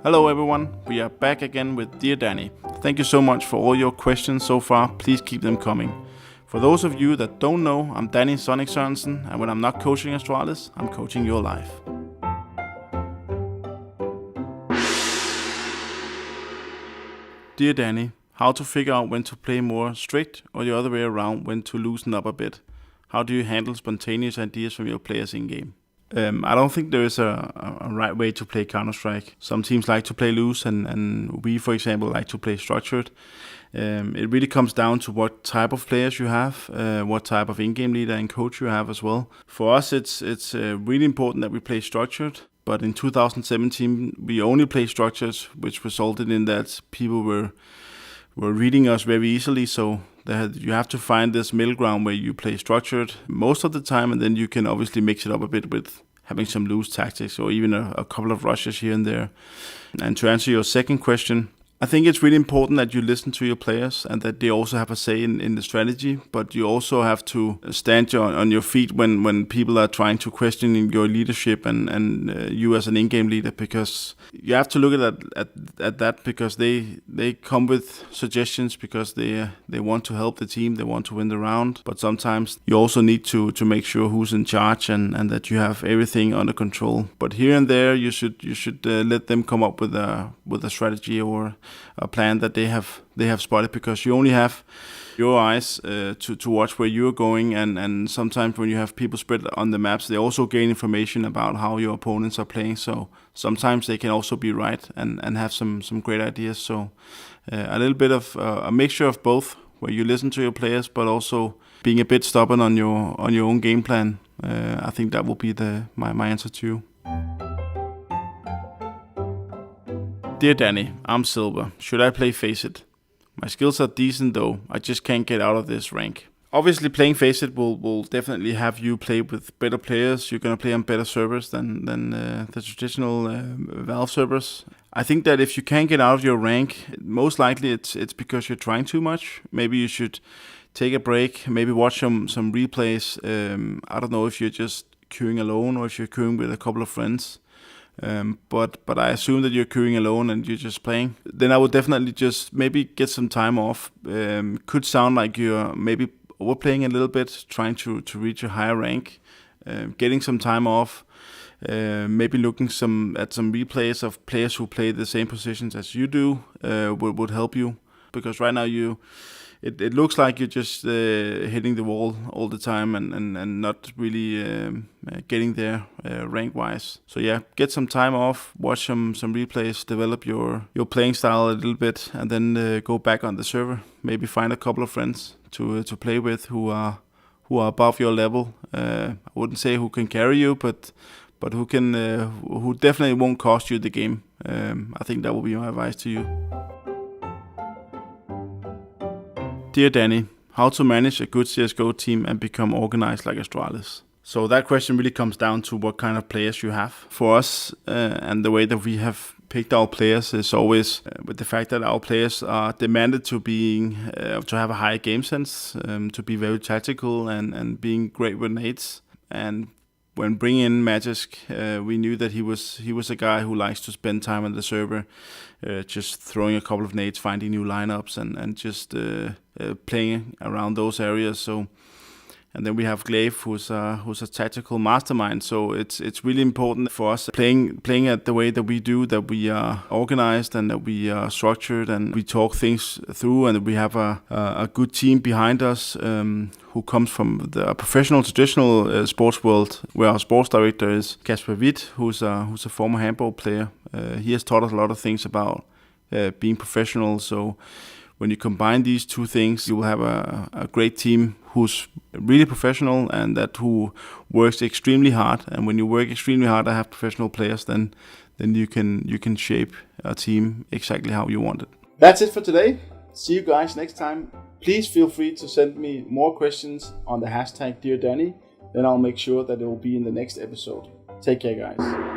Hello everyone, we are back again with Dear Danny. Thank you so much for all your questions so far, please keep them coming. For those of you that don't know, I'm Danny Sonic Sørensen, and when I'm not coaching Astralis, I'm coaching your life. Dear Danny, how to figure out when to play more strict or the other way around, when to loosen up a bit? How do you handle spontaneous ideas from your players in-game? I don't think there is a right way to play Counter-Strike. Some teams like to play loose and we, for example, like to play structured. It really comes down to what type of players you have, what type of in-game leader and coach you have as well. For us, it's really important that we play structured. But in 2017, we only played structures, which resulted in that people were reading us very easily. So you have to find this middle ground where you play structured most of the time, and then you can obviously mix it up a bit with having some loose tactics or even a couple of rushes here and there. And to answer your second question, I think it's really important that you listen to your players and that they also have a say in the strategy, but you also have to stand on your feet when people are trying to question your leadership and you as an in-game leader, because you have to look at that because they come with suggestions because they want to help the team, they want to win the round, but sometimes you also need to make sure who's in charge and that you have everything under control. But here and there you should let them come up with a strategy or a plan that they have spotted, because you only have your eyes to watch where you're going, and sometimes when you have people spread on the maps, they also gain information about how your opponents are playing, so sometimes they can also be right and have some great ideas. So a little bit of a mixture of both, where you listen to your players but also being a bit stubborn on your own game plan. I think that will be my answer to you. Dear Danny, I'm Silver. Should I play Faceit? My skills are decent though, I just can't get out of this rank. Obviously playing Faceit will definitely have you play with better players. You're gonna play on better servers than the traditional Valve servers. I think that if you can't get out of your rank, most likely it's because you're trying too much. Maybe you should take a break, maybe watch some replays. I don't know if you're just queuing alone or if you're queuing with a couple of friends. But I assume that you're queuing alone and you're just playing. Then I would definitely just maybe get some time off. Could sound like you're maybe overplaying a little bit, trying to reach a higher rank. Getting some time off. Maybe looking at some replays of players who play the same positions as you do would help you. Because right now it looks like you're just hitting the wall all the time and not really getting there rank-wise. So yeah, get some time off, watch some replays, develop your playing style a little bit, and then go back on the server. Maybe find a couple of friends to play with who are above your level. I wouldn't say who can carry you, but who definitely won't cost you the game. I think that will be my advice to you. Dear Danny, how to manage a good CSGO team and become organized like Astralis? So that question really comes down to what kind of players you have. For us, and the way that we have picked our players is always with the fact that our players are demanded to have a high game sense, to be very tactical and being great with nades. And when bringing in Magisk, we knew that he was a guy who likes to spend time on the server, just throwing a couple of nades, finding new lineups, and just playing around those areas. So, and then we have Glaive, who's a tactical mastermind. So it's really important for us playing at the way that we do, that we are organized and that we are structured and we talk things through, and we have a good team behind us who comes from the professional traditional sports world, where our sports director is Kasper Witt, who's a former handball player. He has taught us a lot of things about being professional. So when you combine these two things, you will have a great team who's really professional and who works extremely hard. And when you work extremely hard and have professional players, then you can shape a team exactly how you want it. That's it for today. See you guys next time. Please feel free to send me more questions on the hashtag Dear Danny. Then I'll make sure that it will be in the next episode. Take care, guys.